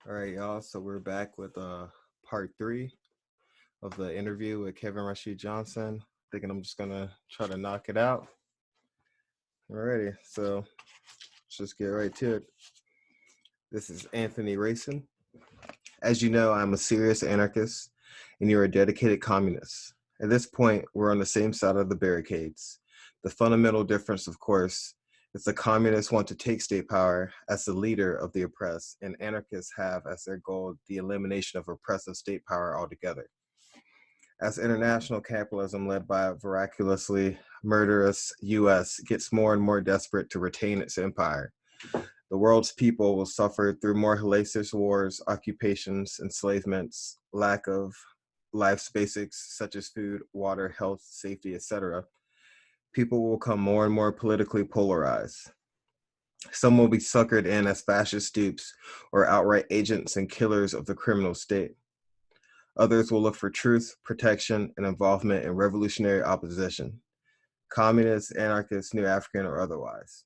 All right, y'all. So we're back with part 3 of the interview with Kevin Rashid Johnson. Thinking I'm just gonna try to knock it out. Alrighty, so let's just get right to it. This is Anthony Rayson. As you know, I'm a serious anarchist, and you're a dedicated communist. At this point, we're on the same side of the barricades. The fundamental difference, of course, is the communists want to take state power as the leader of the oppressed, and anarchists have as their goal the elimination of oppressive state power altogether. As international capitalism led by a miraculously murderous US gets more and more desperate to retain its empire, the world's people will suffer through more hellacious wars, occupations, enslavements, lack of life's basics such as food, water, health, safety, etc. People will become more and more politically polarized. Some will be suckered in as fascist dupes or outright agents and killers of the criminal state. Others will look for truth, protection, and involvement in revolutionary opposition. Communists, anarchists, New African, or otherwise.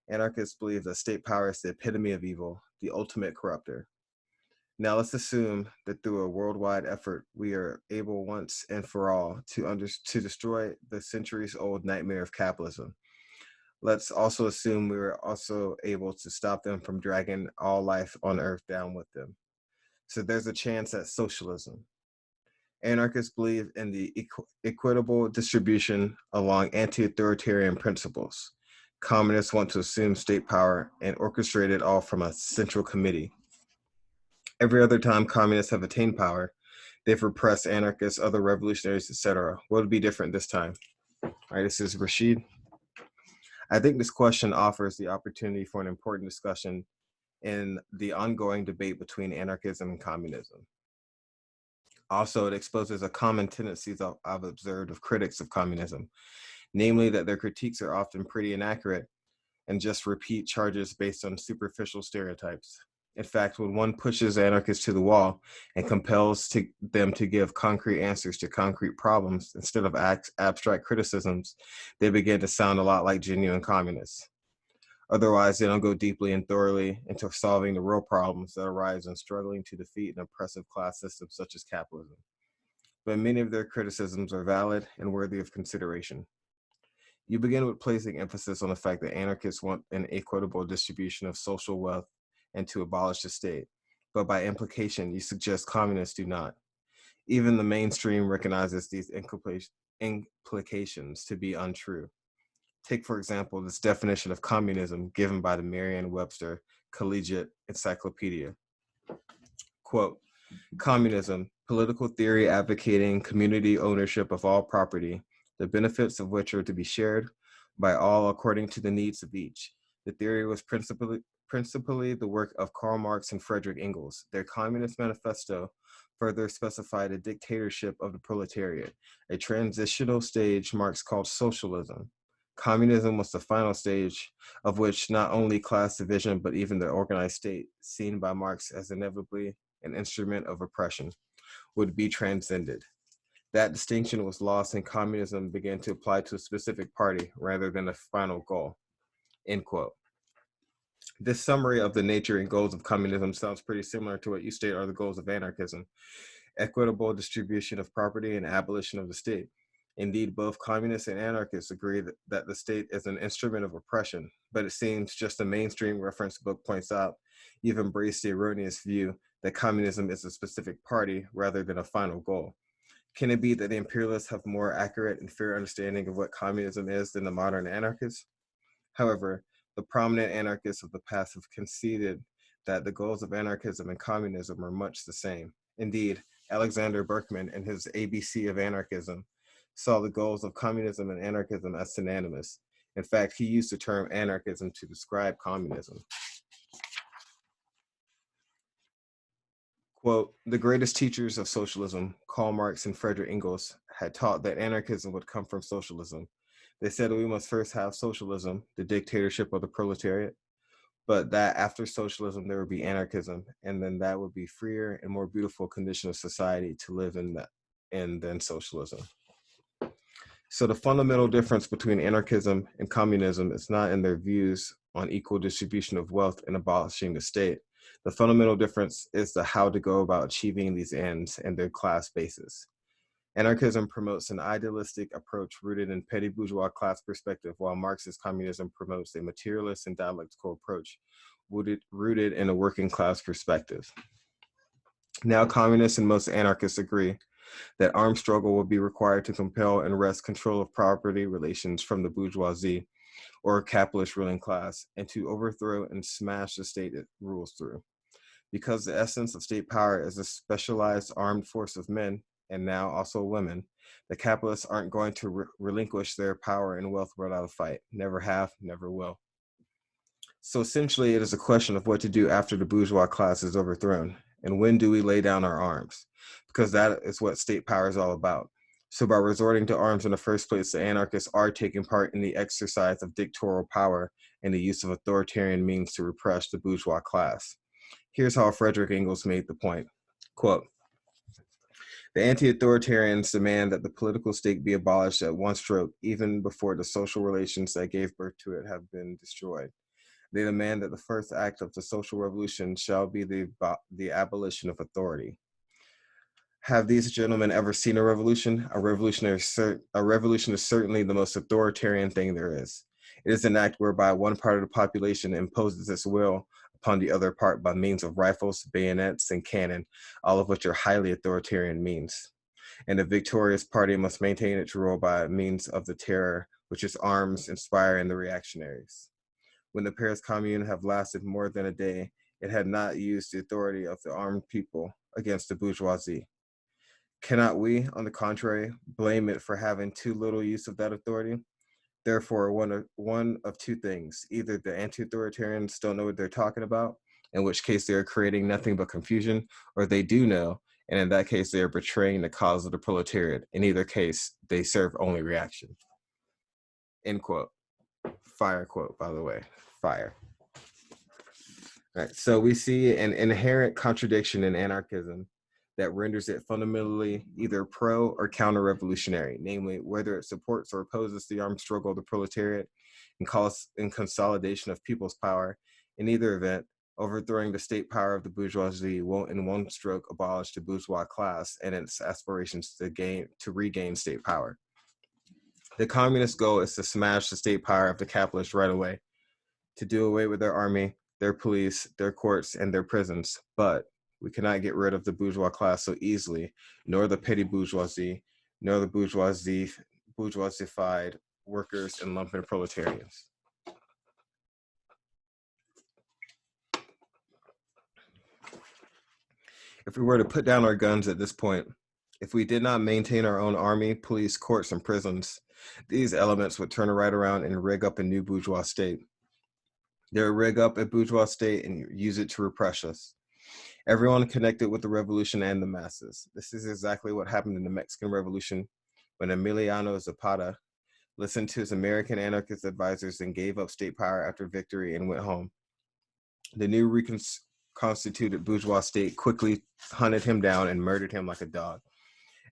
Anarchists believe that state power is the epitome of evil, the ultimate corrupter. Now let's assume that through a worldwide effort, we are able once and for all to destroy the centuries-old nightmare of capitalism. Let's also assume we were also able to stop them from dragging all life on Earth down with them. So there's a chance at socialism. Anarchists believe in the equitable distribution along anti-authoritarian principles. Communists want to assume state power and orchestrate it all from a central committee. Every other time communists have attained power, they've repressed anarchists, other revolutionaries, etc. What would be different this time? All right, this is Rashid. I think this question offers the opportunity for an important discussion in the ongoing debate between anarchism and communism. Also, it exposes a common tendency that I've observed of critics of communism, namely that their critiques are often pretty inaccurate and just repeat charges based on superficial stereotypes. In fact, when one pushes anarchists to the wall and compels them to give concrete answers to concrete problems instead of abstract criticisms, they begin to sound a lot like genuine communists. Otherwise, they don't go deeply and thoroughly into solving the real problems that arise in struggling to defeat an oppressive class system such as capitalism. But many of their criticisms are valid and worthy of consideration. You begin with placing emphasis on the fact that anarchists want an equitable distribution of social wealth and to abolish the state. But by implication, you suggest communists do not. Even the mainstream recognizes these implications to be untrue. Take, for example, this definition of communism given by the Merriam-Webster Collegiate Encyclopedia. Quote, communism, political theory advocating community ownership of all property, the benefits of which are to be shared by all according to the needs of each. The theory was principally the work of Karl Marx and Friedrich Engels. Their Communist Manifesto further specified a dictatorship of the proletariat, a transitional stage Marx called socialism. Communism was the final stage of which not only class division, but even the organized state, seen by Marx as inevitably an instrument of oppression, would be transcended. That distinction was lost and communism began to apply to a specific party rather than a final goal. End quote. This summary of the nature and goals of communism sounds pretty similar to what you state are the goals of anarchism: equitable distribution of property and abolition of the state. Indeed, both communists and anarchists agree that the state is an instrument of oppression, but it seems, just the mainstream reference book points out, you've embraced the erroneous view that communism is a specific party rather than a final goal. Can it be that the imperialists have more accurate and fair understanding of what communism is than the modern anarchists? However, the prominent anarchists of the past have conceded that the goals of anarchism and communism are much the same. Indeed, Alexander Berkman, in his ABC of Anarchism, saw the goals of communism and anarchism as synonymous. In fact, he used the term anarchism to describe communism. Quote, the greatest teachers of socialism, Karl Marx and Friedrich Engels, had taught that anarchism would come from socialism. They said we must first have socialism, the dictatorship of the proletariat, but that after socialism there would be anarchism, and then that would be freer and more beautiful condition of society to live in than socialism. So the fundamental difference between anarchism and communism is not in their views on equal distribution of wealth and abolishing the state, The fundamental difference is the how to go about achieving these ends and their class basis. Anarchism promotes an idealistic approach rooted in petty bourgeois class perspective, while Marxist communism promotes a materialist and dialectical approach rooted in a working class perspective. Now, communists and most anarchists agree that armed struggle will be required to compel and wrest control of property relations from the bourgeoisie or capitalist ruling class, and to overthrow and smash the state it rules through. Because the essence of state power is a specialized armed force of men, and now also women, the capitalists aren't going to relinquish their power and wealth without a fight. Never have, never will. So essentially, it is a question of what to do after the bourgeois class is overthrown, and when do we lay down our arms? Because that is what state power is all about. So by resorting to arms in the first place, the anarchists are taking part in the exercise of dictatorial power and the use of authoritarian means to repress the bourgeois class. Here's how Frederick Engels made the point. Quote, "The anti-authoritarians demand that the political state be abolished at one stroke, even before the social relations that gave birth to it have been destroyed. They demand that the first act of the social revolution shall be the abolition of authority." Have these gentlemen ever seen a revolution? A revolution is certainly the most authoritarian thing there is. It is an act whereby one part of the population imposes its will upon the other part by means of rifles, bayonets, and cannon, all of which are highly authoritarian means. And the victorious party must maintain its rule by means of the terror which its arms inspire in the reactionaries. When the Paris Commune have lasted more than a day, it had not used the authority of the armed people against the bourgeoisie. Cannot we, on the contrary, blame it for having too little use of that authority? Therefore, one of two things: either the anti-authoritarians don't know what they're talking about, in which case they are creating nothing but confusion, or they do know, and in that case they are betraying the cause of the proletariat. In either case, they serve only reaction. End quote. Fire quote, by the way. Fire. All right, so we see an inherent contradiction in anarchism that renders it fundamentally either pro or counter-revolutionary, namely whether it supports or opposes the armed struggle of the proletariat and calls in consolidation of people's power. In either event, overthrowing the state power of the bourgeoisie won't in one stroke abolish the bourgeois class and its aspirations to regain state power. The communist goal is to smash the state power of the capitalists right away, to do away with their army, their police, their courts, and their prisons. But we cannot get rid of the bourgeois class so easily, nor the petty bourgeoisie, nor the bourgeoisified workers and lumpen proletarians. If we were to put down our guns at this point, if we did not maintain our own army, police, courts, and prisons, these elements would turn right around and rig up a new bourgeois state. They would rig up a bourgeois state and use it to repress us. Everyone connected with the revolution and the masses. This is exactly what happened in the Mexican Revolution when Emiliano Zapata listened to his American anarchist advisors and gave up state power after victory and went home. The new reconstituted bourgeois state quickly hunted him down and murdered him like a dog.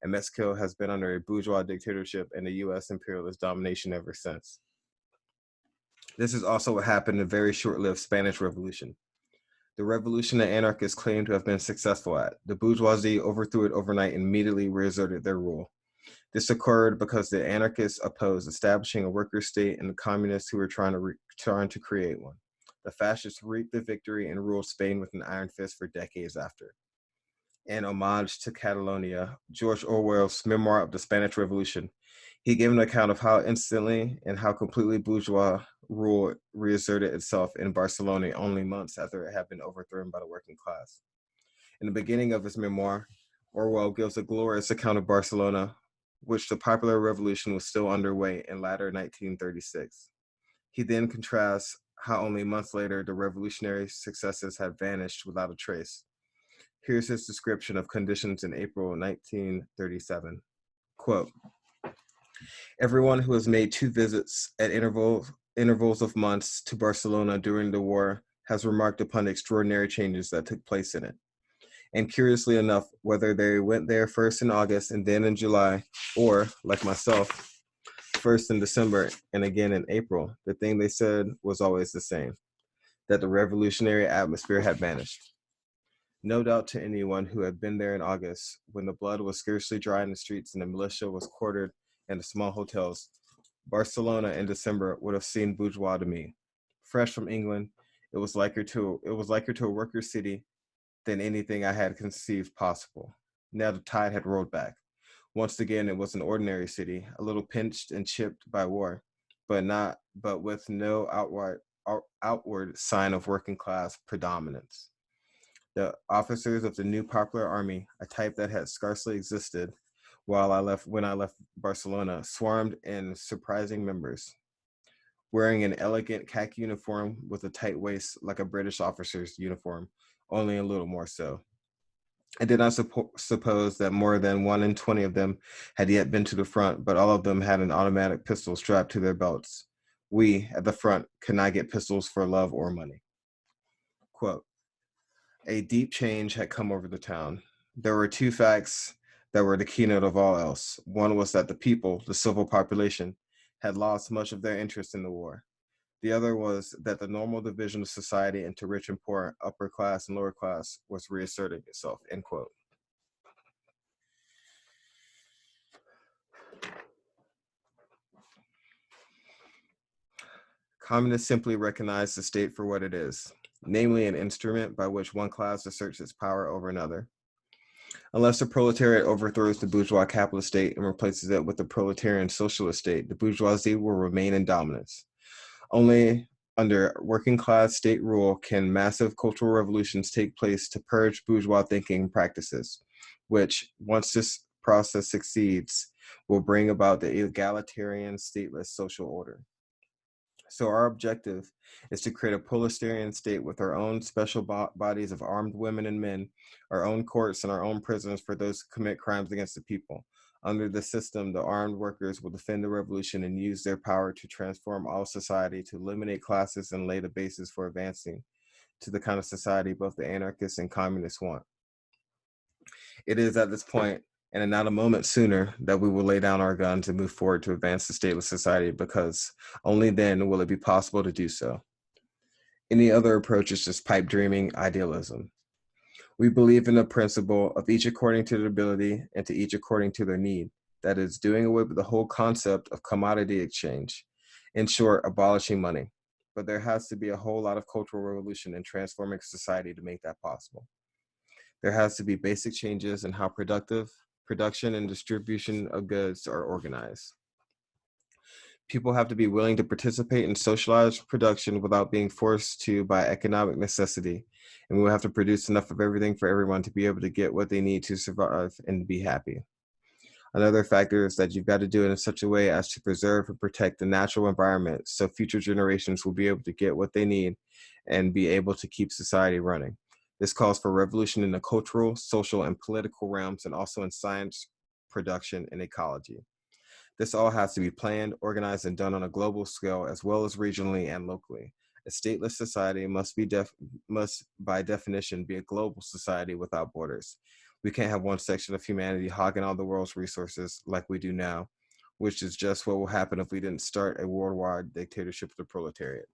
And Mexico has been under a bourgeois dictatorship and a U.S. imperialist domination ever since. This is also what happened in the very short-lived Spanish Revolution. The revolution that anarchists claim to have been successful at. The bourgeoisie overthrew it overnight and immediately reasserted their rule. This occurred because the anarchists opposed establishing a worker state and the communists who were trying to create one. The fascists reaped the victory and ruled Spain with an iron fist for decades after. In homage to Catalonia, George Orwell's memoir of the Spanish Revolution, he gave an account of how instantly and how completely bourgeois rule reasserted itself in Barcelona only months after it had been overthrown by the working class. In the beginning of his memoir, Orwell gives a glorious account of Barcelona, which the popular revolution was still underway in latter 1936. He then contrasts how only months later the revolutionary successes had vanished without a trace. Here's his description of conditions in April 1937. Quote, "Everyone who has made 2 visits at intervals of months to Barcelona during the war has remarked upon the extraordinary changes that took place in it. And curiously enough, whether they went there first in August and then in July, or, like myself, first in December and again in April, the thing they said was always the same. that the revolutionary atmosphere had vanished. No doubt to anyone who had been there in August, when the blood was scarcely dry in the streets and the militia was quartered in the small hotels, Barcelona in December would have seemed bourgeois to me. Fresh from England, it was liker to a worker city than anything I had conceived possible. Now the tide had rolled back. Once again, it was an ordinary city, a little pinched and chipped by war, but with no outward sign of working class predominance. The officers of the new popular army, a type that had scarcely existed when I left Barcelona, swarmed in surprising numbers, wearing an elegant khaki uniform with a tight waist like a British officer's uniform, only a little more so. I did not suppose that more than 1 in 20 of them had yet been to the front, but all of them had an automatic pistol strapped to their belts. We, at the front, could not get pistols for love or money. Quote, a deep change had come over the town. There were two facts that were the keynote of all else. One was that the people, the civil population, had lost much of their interest in the war. The other was that the normal division of society into rich and poor, upper class and lower class, was reasserting itself, end quote. Communists simply recognize the state for what it is, namely an instrument by which one class asserts its power over another. Unless the proletariat overthrows the bourgeois capitalist state and replaces it with the proletarian socialist state, the bourgeoisie will remain in dominance. Only under working class state rule can massive cultural revolutions take place to purge bourgeois thinking practices, which, once this process succeeds, will bring about the egalitarian stateless social order. So our objective is to create a proletarian state with our own special bodies of armed women and men, our own courts and our own prisons for those who commit crimes against the people. Under the system, the armed workers will defend the revolution and use their power to transform all society, to eliminate classes and lay the basis for advancing to the kind of society both the anarchists and communists want. It is at this point, and not a moment sooner, that we will lay down our guns and move forward to advance the stateless society, because only then will it be possible to do so. Any other approach is just pipe dreaming idealism. We believe in the principle of each according to their ability and to each according to their need. That is, doing away with the whole concept of commodity exchange. In short, abolishing money. But there has to be a whole lot of cultural revolution in transforming society to make that possible. There has to be basic changes in how production and distribution of goods are organized. People have to be willing to participate in socialized production without being forced to by economic necessity. And we will have to produce enough of everything for everyone to be able to get what they need to survive and be happy. Another factor is that you've got to do it in such a way as to preserve and protect the natural environment so future generations will be able to get what they need and be able to keep society running. This calls for revolution in the cultural, social, and political realms, and also in science, production, and ecology. This all has to be planned, organized, and done on a global scale as well as regionally and locally. A stateless society must by definition be a global society without borders. We can't have one section of humanity hogging all the world's resources like we do now, which is just what will happen if we didn't start a worldwide dictatorship of the proletariat.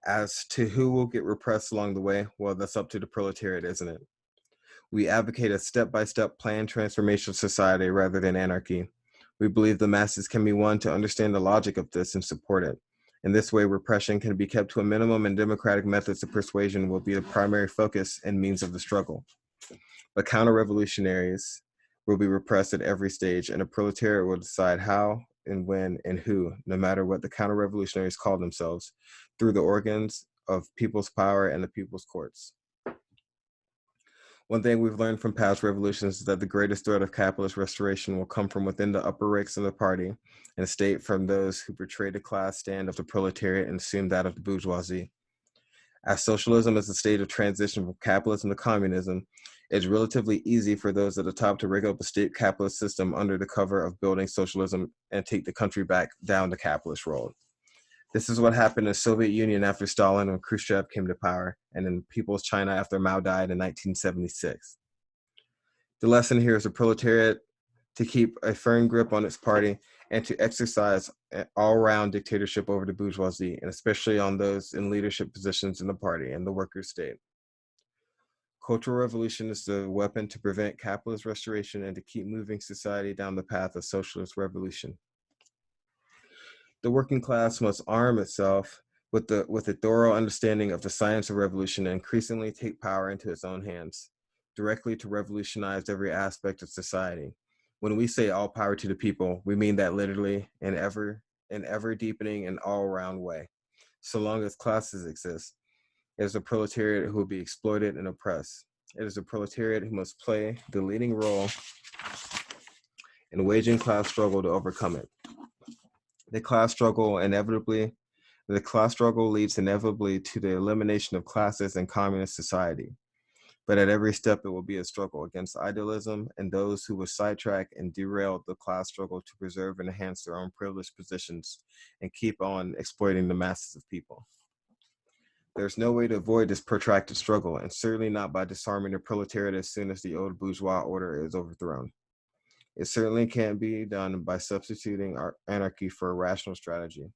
As to who will get repressed along the way, well, that's up to the proletariat, isn't it? We advocate a step-by-step planned transformation of society rather than anarchy. We believe the masses can be won to understand the logic of this and support it. In this way, repression can be kept to a minimum and democratic methods of persuasion will be the primary focus and means of the struggle. But counter-revolutionaries will be repressed at every stage, and the proletariat will decide how and when and who, no matter what the counter-revolutionaries call themselves, through the organs of people's power and the people's courts. One thing we've learned from past revolutions is that the greatest threat of capitalist restoration will come from within the upper ranks of the party and state from those who portray the class stand of the proletariat and assume that of the bourgeoisie. As socialism is a state of transition from capitalism to communism, it's relatively easy for those at the top to rig up a state capitalist system under the cover of building socialism and take the country back down the capitalist road. This is what happened in the Soviet Union after Stalin and Khrushchev came to power, and in People's China after Mao died in 1976. The lesson here is the proletariat to keep a firm grip on its party and to exercise an all-round dictatorship over the bourgeoisie, and especially on those in leadership positions in the party and the workers' state. Cultural revolution is the weapon to prevent capitalist restoration and to keep moving society down the path of socialist revolution. The working class must arm itself with a thorough understanding of the science of revolution and increasingly take power into its own hands, directly to revolutionize every aspect of society. When we say all power to the people, we mean that literally in ever deepening and all-around way. So long as classes exist, it is a proletariat who will be exploited and oppressed. It is a proletariat who must play the leading role in waging class struggle to overcome it. The class struggle leads inevitably to the elimination of classes in communist society. But at every step, it will be a struggle against idealism and those who will sidetrack and derail the class struggle to preserve and enhance their own privileged positions and keep on exploiting the masses of people. There's no way to avoid this protracted struggle, and certainly not by disarming the proletariat as soon as the old bourgeois order is overthrown. It certainly can't be done by substituting our anarchy for a rational strategy.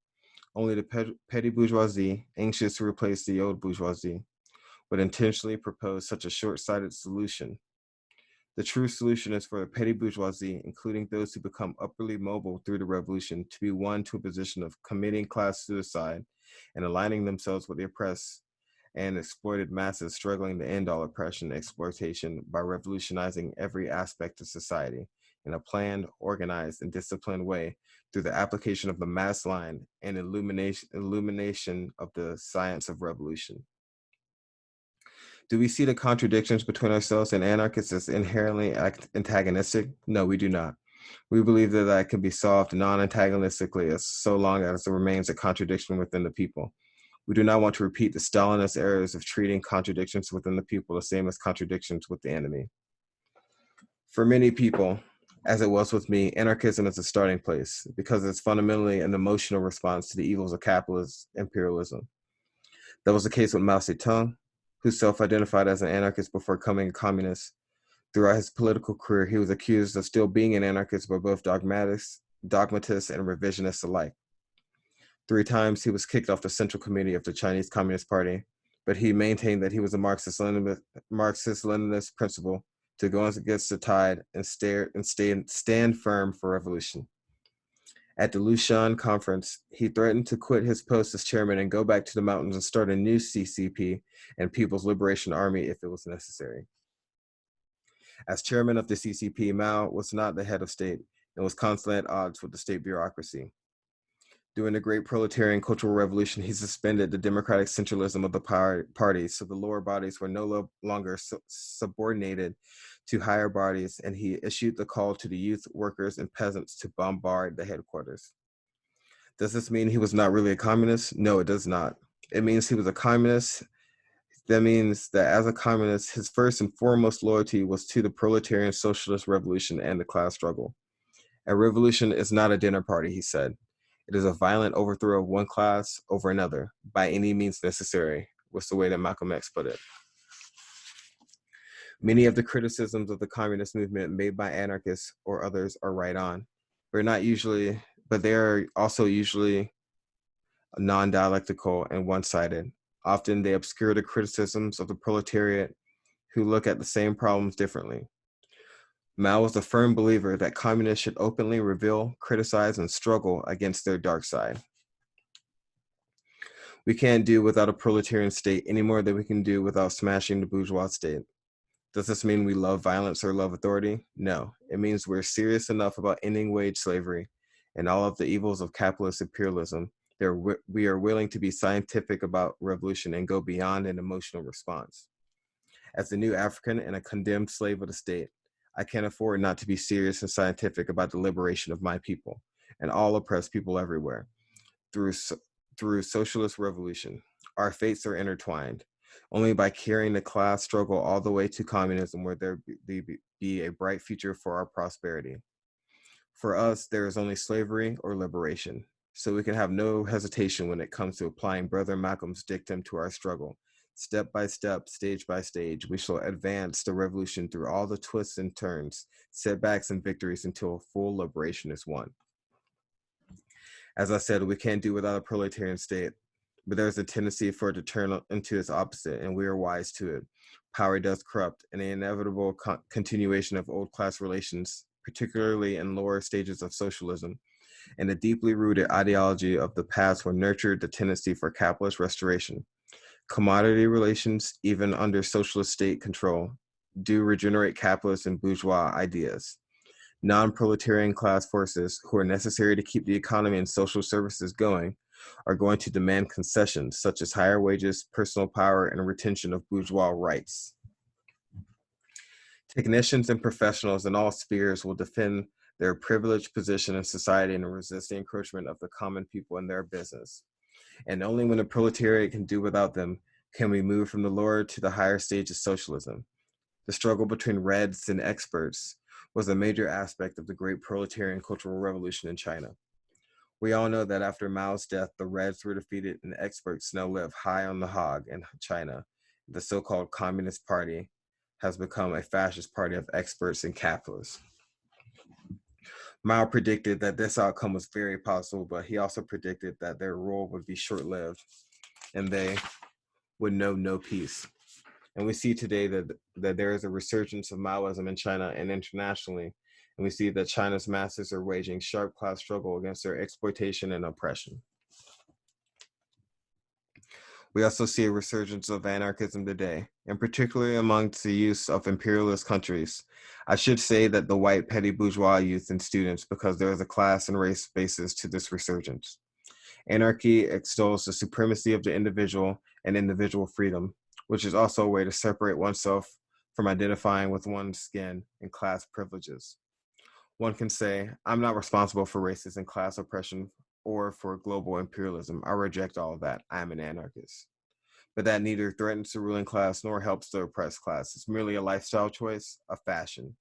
Only the petty bourgeoisie, anxious to replace the old bourgeoisie, would intentionally propose such a short-sighted solution. The true solution is for the petty bourgeoisie, including those who become upwardly mobile through the revolution, to be won to a position of committing class suicide and aligning themselves with the oppressed and exploited masses struggling to end all oppression and exploitation by revolutionizing every aspect of society in a planned, organized, and disciplined way through the application of the mass line and illumination of the science of revolution. Do we see the contradictions between ourselves and anarchists as inherently antagonistic? No, we do not. We believe that can be solved non-antagonistically so long as there remains a contradiction within the people. We do not want to repeat the Stalinist errors of treating contradictions within the people the same as contradictions with the enemy. For many people, as it was with me, anarchism is a starting place because it's fundamentally an emotional response to the evils of capitalist imperialism. That was the case with Mao Zedong, who self-identified as an anarchist before becoming a communist. Throughout his political career, he was accused of still being an anarchist by both dogmatists and revisionists alike. 3 times he was kicked off the Central Committee of the Chinese Communist Party, but he maintained that he was a Marxist-Leninist principle to go against the tide and stand firm for revolution. At the Lushan conference, he threatened to quit his post as chairman and go back to the mountains and start a new CCP and People's Liberation Army if it was necessary. As chairman of the CCP, Mao was not the head of state and was constantly at odds with the state bureaucracy. During the Great Proletarian Cultural Revolution, he suspended the democratic centralism of the parties, so the lower bodies were no longer subordinated to higher bodies, and he issued the call to the youth, workers, and peasants to bombard the headquarters. Does this mean he was not really a communist? No, it does not. It means he was a communist. That means that as a communist, his first and foremost loyalty was to the proletarian socialist revolution and the class struggle. A revolution is not a dinner party, he said. It is a violent overthrow of one class over another, by any means necessary, was the way that Malcolm X put it. Many of the criticisms of the communist movement made by anarchists or others are right on, but they are also usually non-dialectical and one-sided. Often they obscure the criticisms of the proletariat who look at the same problems differently. Mao was a firm believer that communists should openly reveal, criticize, and struggle against their dark side. We can't do without a proletarian state any more than we can do without smashing the bourgeois state. Does this mean we love violence or love authority? No, it means we're serious enough about ending wage slavery and all of the evils of capitalist imperialism that we are willing to be scientific about revolution and go beyond an emotional response. As the new African and a condemned slave of the state, I can't afford not to be serious and scientific about the liberation of my people and all oppressed people everywhere through socialist revolution. Our fates are intertwined. Only by carrying the class struggle all the way to communism will there be a bright future for our prosperity. For us, there is only slavery or liberation, so we can have no hesitation when it comes to applying Brother Malcolm's dictum to our struggle. Step by step, stage by stage, we shall advance the revolution through all the twists and turns, setbacks and victories until full liberation is won. As I said, we can't do without a proletarian state, but there's a tendency for it to turn into its opposite, and we are wise to it. Power does corrupt, and the inevitable continuation of old class relations, particularly in lower stages of socialism, and the deeply rooted ideology of the past will nurture the tendency for capitalist restoration. Commodity relations, even under socialist state control, do regenerate capitalist and bourgeois ideas. Non-proletarian class forces, who are necessary to keep the economy and social services going, are going to demand concessions such as higher wages, personal power, and retention of bourgeois rights. Technicians and professionals in all spheres will defend their privileged position in society and resist the encroachment of the common people in their business. And only when the proletariat can do without them can we move from the lower to the higher stage of socialism. The struggle between Reds and experts was a major aspect of the great proletarian cultural revolution in China. We all know that after Mao's death, the Reds were defeated and experts now live high on the hog in China. The so-called Communist Party has become a fascist party of experts and capitalists. Mao predicted that this outcome was very possible, but he also predicted that their rule would be short-lived and they would know no peace. And we see today that there is a resurgence of Maoism in China and internationally, and we see that China's masses are waging sharp class struggle against their exploitation and oppression. We also see a resurgence of anarchism today, and particularly amongst the youth of imperialist countries. I should say that the white petty bourgeois youth and students, because there is a class and race basis to this resurgence. Anarchy extols the supremacy of the individual and individual freedom, which is also a way to separate oneself from identifying with one's skin and class privileges. One can say, I'm not responsible for racist and class oppression or for global imperialism. I reject all of that. I'm an anarchist. But that neither threatens the ruling class nor helps the oppressed class. It's merely a lifestyle choice, a fashion.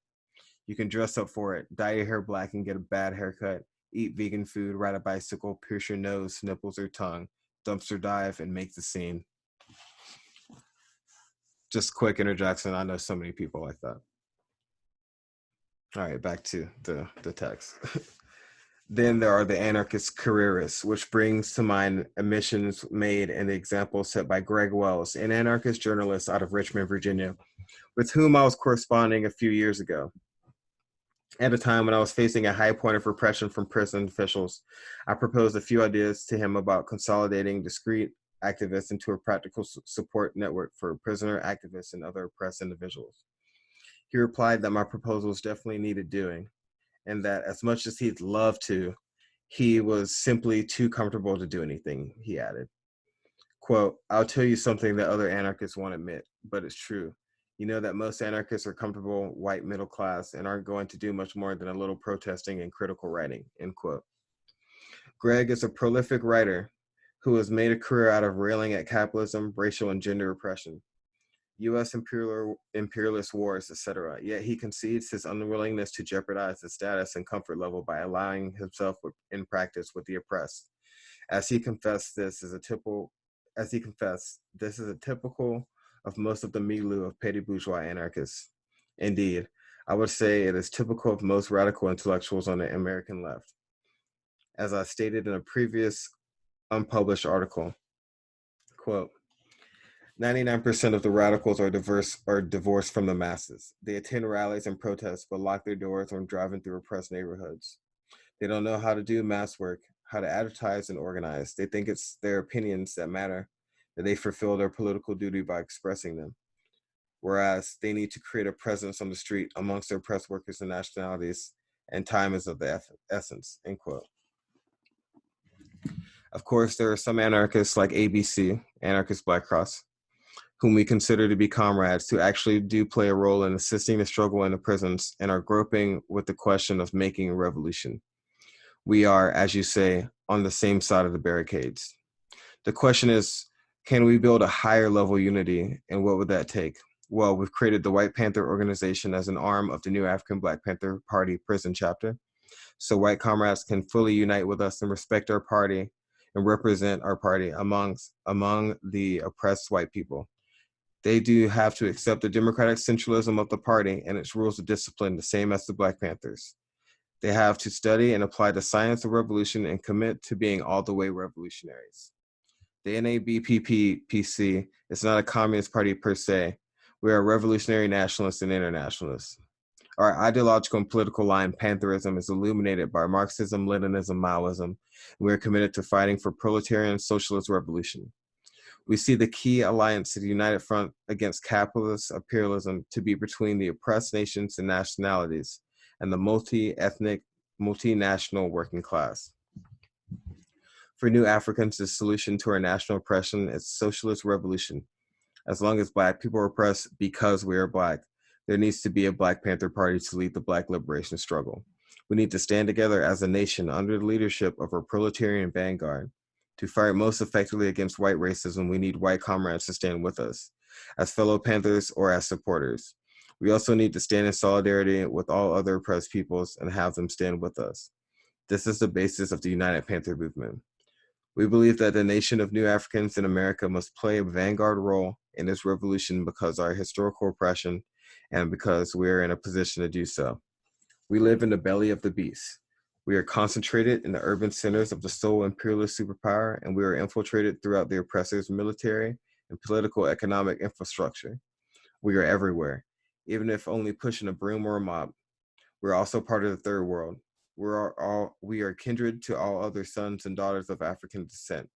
You can dress up for it, dye your hair black and get a bad haircut, eat vegan food, ride a bicycle, pierce your nose, nipples, or tongue, dumpster dive, and make the scene. Just quick introduction. I know so many people like that. All right, back to the text. Then there are the anarchist careerists, which brings to mind admissions made and the example set by Greg Wells, an anarchist journalist out of Richmond, Virginia, with whom I was corresponding a few years ago. At a time when I was facing a high point of repression from prison officials, I proposed a few ideas to him about consolidating discrete activists into a practical support network for prisoner activists and other oppressed individuals. He replied that my proposals definitely needed doing, and that as much as he'd love to, he was simply too comfortable to do anything, he added. Quote, I'll tell you something that other anarchists won't admit, but it's true. You know that most anarchists are comfortable, white, middle class, and aren't going to do much more than a little protesting and critical writing, end quote. Greg is a prolific writer who has made a career out of railing at capitalism, racial and gender oppression, U.S. imperialist wars, etc. Yet he concedes his unwillingness to jeopardize his status and comfort level by allying himself in practice with the oppressed. As he confessed, this is a typical of most of the milieu of petty bourgeois anarchists. Indeed, I would say it is typical of most radical intellectuals on the American left. As I stated in a previous unpublished article, quote, 99% of the radicals are divorced from the masses. They attend rallies and protests, but lock their doors when driving through oppressed neighborhoods. They don't know how to do mass work, how to advertise and organize. They think it's their opinions that matter, that they fulfill their political duty by expressing them. Whereas they need to create a presence on the street amongst their oppressed workers and nationalities, and time is of the essence, end quote. Of course, there are some anarchists like ABC, Anarchist Black Cross, whom we consider to be comrades, who actually do play a role in assisting the struggle in the prisons and are groping with the question of making a revolution. We are, as you say, on the same side of the barricades. The question is, can we build a higher level unity, and what would that take? Well, we've created the White Panther organization as an arm of the new African Black Panther Party prison chapter, so white comrades can fully unite with us and respect our party and represent our party among the oppressed white people. They do have to accept the democratic centralism of the party and its rules of discipline, the same as the Black Panthers. They have to study and apply the science of revolution and commit to being all the way revolutionaries. The NABPPC is not a communist party per se. We are revolutionary nationalists and internationalists. Our ideological and political line, Pantherism, is illuminated by Marxism, Leninism, Maoism, and we are committed to fighting for proletarian socialist revolution. We see the key alliance to the united front against capitalist imperialism to be between the oppressed nations and nationalities and the multi-ethnic, multinational working class. For New Africans, the solution to our national oppression is socialist revolution. As long as Black people are oppressed because we are Black, there needs to be a Black Panther Party to lead the Black liberation struggle. We need to stand together as a nation under the leadership of our proletarian vanguard. To fight most effectively against white racism, we need white comrades to stand with us, as fellow Panthers or as supporters. We also need to stand in solidarity with all other oppressed peoples and have them stand with us. This is the basis of the United Panther movement. We believe that the nation of New Africans in America must play a vanguard role in this revolution because of our historical oppression and because we are in a position to do so. We live in the belly of the beast. We are concentrated in the urban centers of the sole imperialist superpower, and we are infiltrated throughout the oppressor's military and political economic infrastructure. We are everywhere, even if only pushing a broom or a mop. We're also part of the third world. We are kindred to all other sons and daughters of African descent.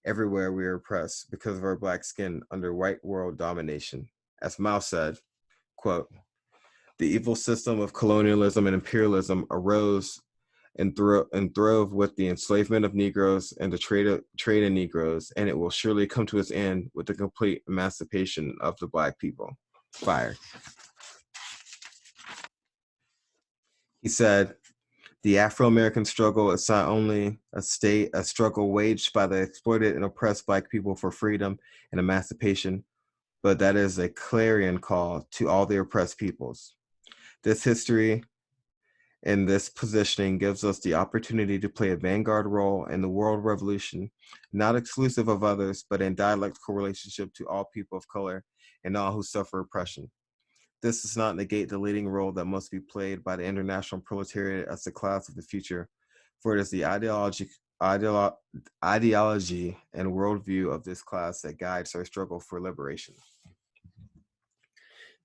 Everywhere we are oppressed because of our Black skin under white world domination. As Mao said, quote, "The evil system of colonialism and imperialism arose and throve with the enslavement of Negroes and the trade in Negroes, and it will surely come to its end with the complete emancipation of the Black people." Fire. He said, "The Afro-American struggle is not only a struggle waged by the exploited and oppressed Black people for freedom and emancipation, but that is a clarion call to all the oppressed peoples. This history and this positioning gives us the opportunity to play a vanguard role in the world revolution, not exclusive of others, but in dialectical relationship to all people of color and all who suffer oppression. This does not negate the leading role that must be played by the international proletariat as the class of the future, for it is the ideology and worldview of this class that guides our struggle for liberation.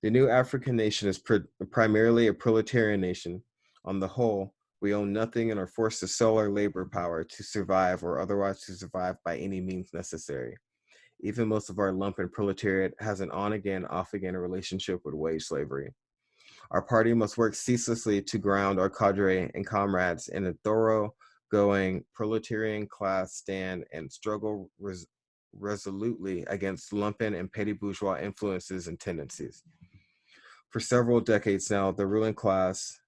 The new African nation is primarily a proletarian nation. On the whole, we own nothing and are forced to sell our labor power to survive or otherwise to survive by any means necessary. Even most of our lumpen proletariat has an on-again, off-again relationship with wage slavery. Our party must work ceaselessly to ground our cadre and comrades in a thorough-going proletarian class stand and struggle resolutely against lumpen and petty bourgeois influences and tendencies. For several decades now, the ruling class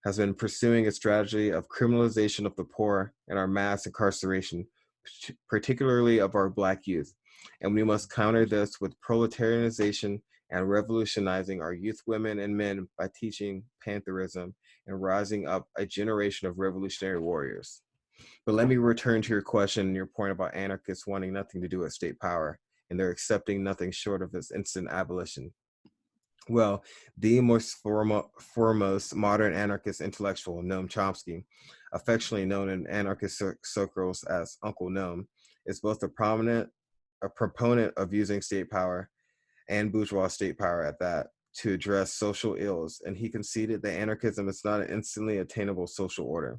has been pursuing a strategy of criminalization of the poor and our mass incarceration, particularly of our Black youth. And we must counter this with proletarianization and revolutionizing our youth, women, and men by teaching Pantherism and rising up a generation of revolutionary warriors. But let me return to your question and your point about anarchists wanting nothing to do with state power, and they're accepting nothing short of its instant abolition. Well, the most foremost modern anarchist intellectual, Noam Chomsky, affectionately known in anarchist circles as Uncle Noam, is both a proponent of using state power and bourgeois state power at that to address social ills, and he conceded that anarchism is not an instantly attainable social order.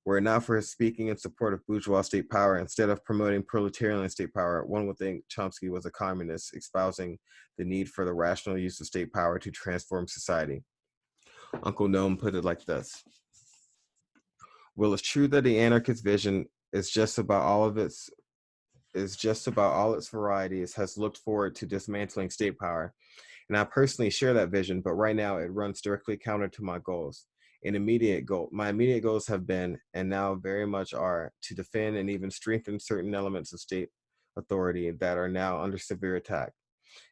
Were it not for his speaking in support of bourgeois state power, instead of promoting proletarian state power, one would think Chomsky was a communist, espousing the need for the rational use of state power to transform society. Uncle Noam put it like this: "Well, it's true that the anarchist vision is just about all its varieties has looked forward to dismantling state power, and I personally share that vision, but right now it runs directly counter to my goals. My immediate goals have been, and now very much are, to defend and even strengthen certain elements of state authority that are now under severe attack.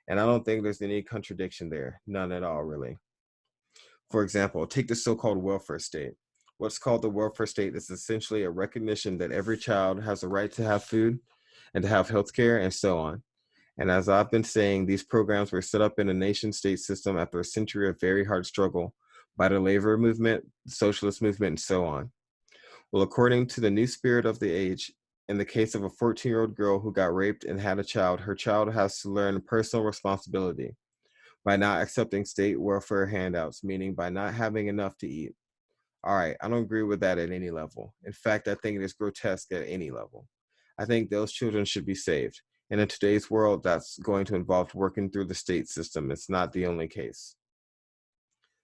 And I don't think there's any contradiction there, none at all, really. For example, take the so-called welfare state. What's called the welfare state is essentially a recognition that every child has a right to have food and to have healthcare and so on. And as I've been saying, these programs were set up in a nation-state system after a century of very hard struggle, by the labor movement, the socialist movement, and so on. Well, according to the new spirit of the age, in the case of a 14-year-old girl who got raped and had a child, her child has to learn personal responsibility by not accepting state welfare handouts, meaning by not having enough to eat. All right, I don't agree with that at any level. In fact, I think it is grotesque at any level. I think those children should be saved. And in today's world, that's going to involve working through the state system. It's not the only case.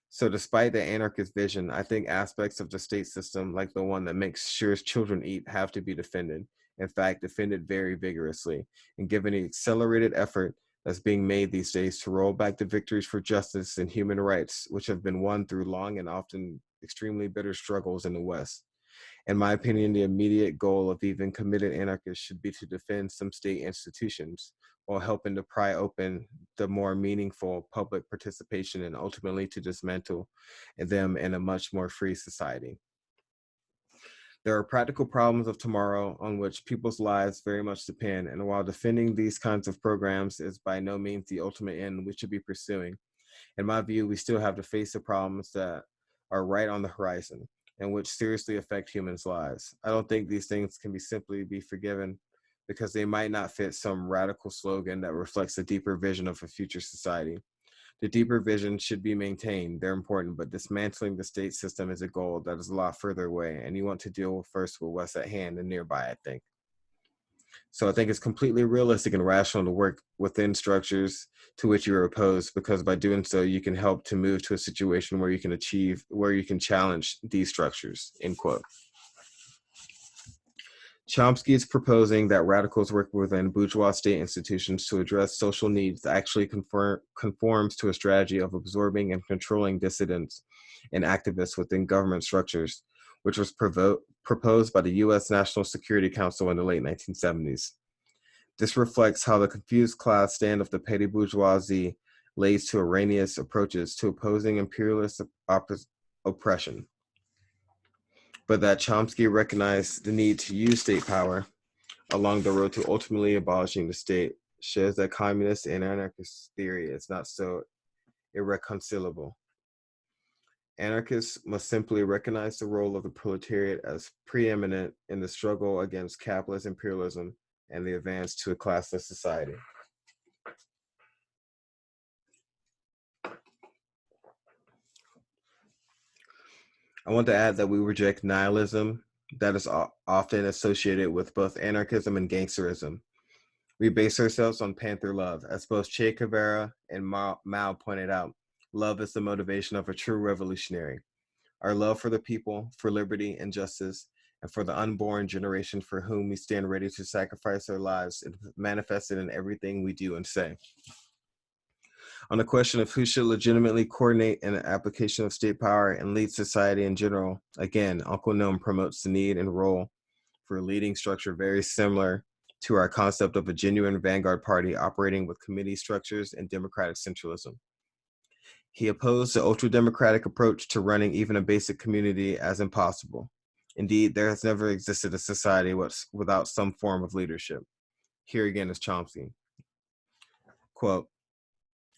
So despite the anarchist vision, I think aspects of the state system, like the one that makes sure children eat, have to be defended. In fact, defended very vigorously, and given the accelerated effort that's being made these days to roll back the victories for justice and human rights, which have been won through long and often extremely bitter struggles in the West. In my opinion, the immediate goal of even committed anarchists should be to defend some state institutions while helping to pry open the more meaningful public participation and ultimately to dismantle them in a much more free society. There are practical problems of tomorrow on which people's lives very much depend, and while defending these kinds of programs is by no means the ultimate end we should be pursuing, in my view, we still have to face the problems that are right on the horizon and which seriously affect humans' lives. I don't think these things can simply be forgiven because they might not fit some radical slogan that reflects a deeper vision of a future society. The deeper vision should be maintained, they're important, but dismantling the state system is a goal that is a lot further away, and you want to deal first with what's at hand and nearby, I think. So I think it's completely realistic and rational to work within structures to which you are opposed, because by doing so, you can help to move to a situation where you can challenge these structures, end quote. Chomsky is proposing that radicals work within bourgeois state institutions to address social needs that actually conforms to a strategy of absorbing and controlling dissidents and activists within government structures, which was proposed by the U.S. National Security Council in the late 1970s. This reflects how the confused class stand of the petty bourgeoisie lays to erroneous approaches to opposing imperialist oppression, but that Chomsky recognized the need to use state power along the road to ultimately abolishing the state shows that communist and anarchist theory is not so irreconcilable. Anarchists must simply recognize the role of the proletariat as preeminent in the struggle against capitalist imperialism and the advance to a classless society. I want to add that we reject nihilism that is often associated with both anarchism and gangsterism. We base ourselves on Panther love. As both Che Guevara and Mao pointed out, love is the motivation of a true revolutionary. Our love for the people, for liberty and justice, and for the unborn generation for whom we stand ready to sacrifice our lives is manifested in everything we do and say. On the question of who should legitimately coordinate an application of state power and lead society in general, again, Uncle Noam promotes the need and role for a leading structure very similar to our concept of a genuine vanguard party operating with committee structures and democratic centralism. He opposed the ultra-democratic approach to running even a basic community as impossible. Indeed, there has never existed a society without some form of leadership. Here again is Chomsky. Quote,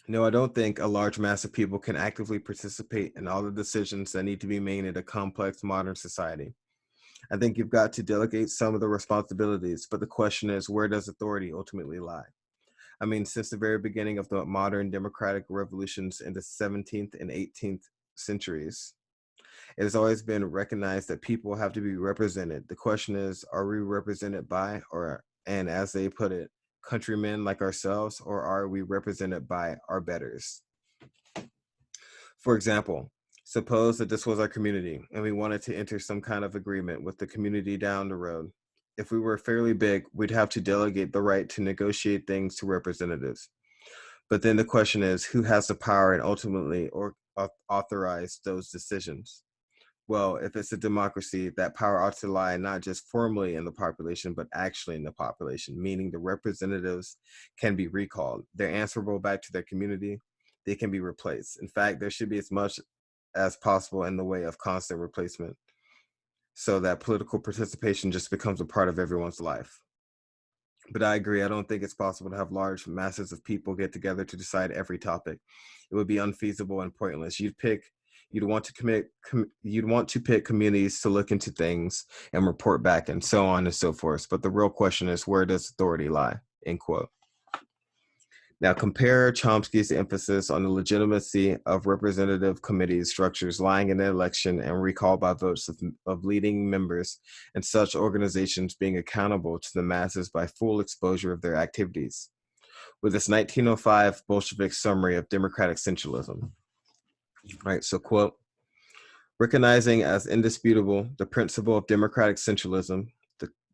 "No, I don't think a large mass of people can actively participate in all the decisions that need to be made in a complex modern society. I think you've got to delegate some of the responsibilities, but the question is, where does authority ultimately lie? I mean, since the very beginning of the modern democratic revolutions in the 17th and 18th centuries, it has always been recognized that people have to be represented. The question is, are we represented by, and as they put it, countrymen like ourselves, or are we represented by our betters? For example, suppose that this was our community and we wanted to enter some kind of agreement with the community down the road. If we were fairly big, we'd have to delegate the right to negotiate things to representatives. But then the question is, who has the power and ultimately authorize those decisions? Well, if it's a democracy, that power ought to lie not just formally in the population, but actually in the population, meaning the representatives can be recalled. They're answerable back to their community. They can be replaced. In fact, there should be as much as possible in the way of constant replacement so that political participation just becomes a part of everyone's life. But I agree, I don't think it's possible to have large masses of people get together to decide every topic. It would be unfeasible and pointless. You'd pick You'd want to pick communities to look into things and report back and so on and so forth. But the real question is, where does authority lie? End quote. Now compare Chomsky's emphasis on the legitimacy of representative committee structures lying in the election and recall by votes of leading members and such organizations being accountable to the masses by full exposure of their activities, with this 1905 Bolshevik summary of democratic centralism. Right, so quote, recognizing as indisputable the principle of democratic centralism,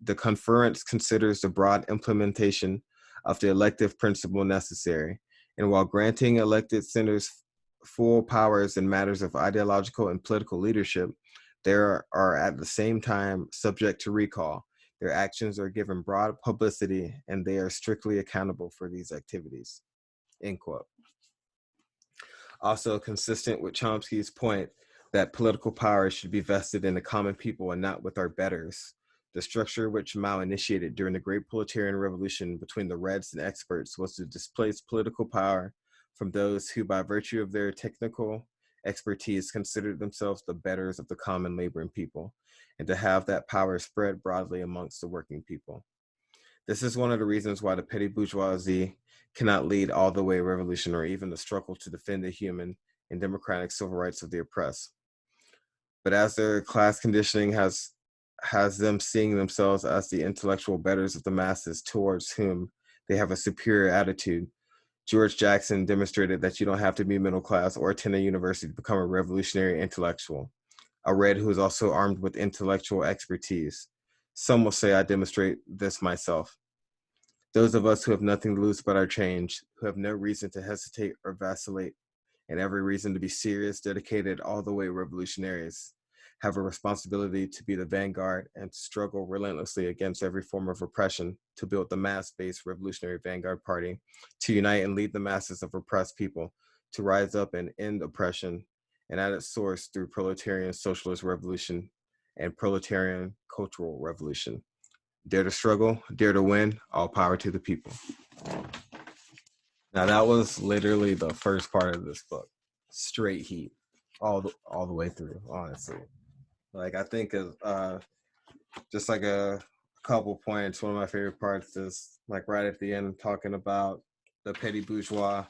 the conference considers the broad implementation of the elective principle necessary, and while granting elected senators full powers in matters of ideological and political leadership, they are at the same time subject to recall. Their actions are given broad publicity, and they are strictly accountable for these activities. End quote. Also consistent with Chomsky's point that political power should be vested in the common people and not with our betters, the structure which Mao initiated during the Great Proletarian Revolution between the Reds and experts was to displace political power from those who, by virtue of their technical expertise, considered themselves the betters of the common laboring people, and to have that power spread broadly amongst the working people. This is one of the reasons why the petty bourgeoisie cannot lead all the way revolution or even the struggle to defend the human and democratic civil rights of the oppressed. But as their class conditioning has them seeing themselves as the intellectual betters of the masses towards whom they have a superior attitude, George Jackson demonstrated that you don't have to be middle class or attend a university to become a revolutionary intellectual, a Red who is also armed with intellectual expertise. Some will say I demonstrate this myself. Those of us who have nothing to lose but our change, who have no reason to hesitate or vacillate, and every reason to be serious, dedicated, all the way revolutionaries, have a responsibility to be the vanguard and to struggle relentlessly against every form of oppression, to build the mass-based revolutionary vanguard party, to unite and lead the masses of oppressed people, to rise up and end oppression, and at its source through proletarian socialist revolution and proletarian cultural revolution. Dare to struggle, dare to win, all power to the people. Now that was literally the first part of this book. Straight heat, all the way through, honestly. Like I think just like a couple points, one of my favorite parts is like right at the end talking about the petty bourgeois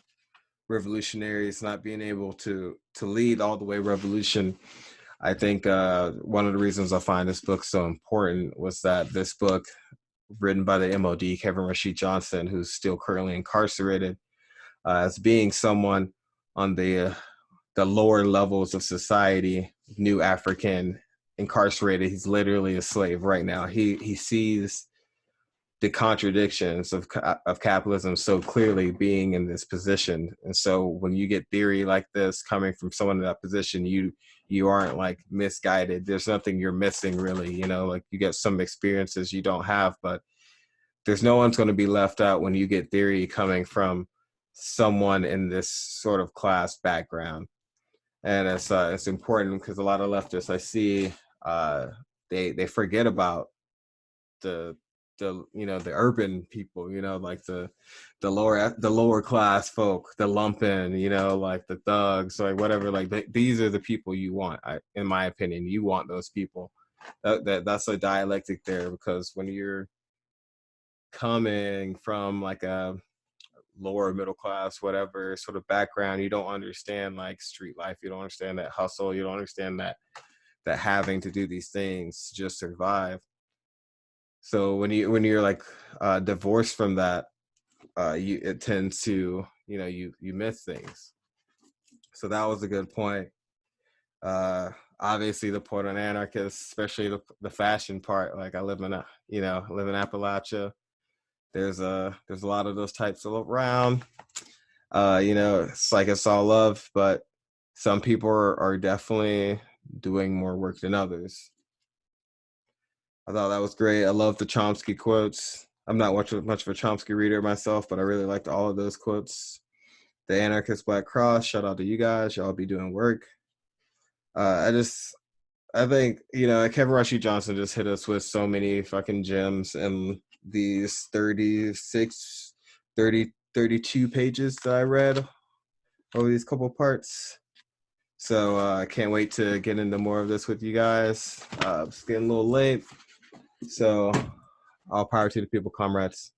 revolutionaries not being able to lead all the way revolution. I think one of the reasons I find this book so important was that this book, written by the MOD, Kevin Rashid Johnson, who's still currently incarcerated, as being someone on the lower levels of society, new African, incarcerated. He's literally a slave right now. He sees the contradictions of capitalism so clearly being in this position. And so when you get theory like this coming from someone in that position, you aren't like misguided. There's nothing you're missing really, you know, like you get some experiences you don't have, but there's no one's going to be left out when you get theory coming from someone in this sort of class background. And it's important because a lot of leftists I see, they forget about the you know the urban people, you know, like the lower class folk, the lumpen, you know, like the thugs, like whatever, like these are the people you want. In my opinion, you want those people. That's a dialectic there, because when you're coming from like a lower middle class, whatever sort of background, you don't understand like street life, you don't understand that hustle, you don't understand that having to do these things to just survive. So when you're like divorced from that, it tends to, you know, you miss things. So that was a good point. Obviously the point on anarchists, especially the fashion part, like I live in Appalachia. There's a lot of those types around. You know, it's like it's all love, but some people are definitely doing more work than others. I thought that was great. I love the Chomsky quotes. I'm not much of a Chomsky reader myself, but I really liked all of those quotes. The Anarchist Black Cross, shout out to you guys. Y'all be doing work. I think, you know, Kevin Rashid Johnson just hit us with so many fucking gems in these 32 pages that I read over these couple parts. So I can't wait to get into more of this with you guys. It's getting a little late. So all power to the people, comrades.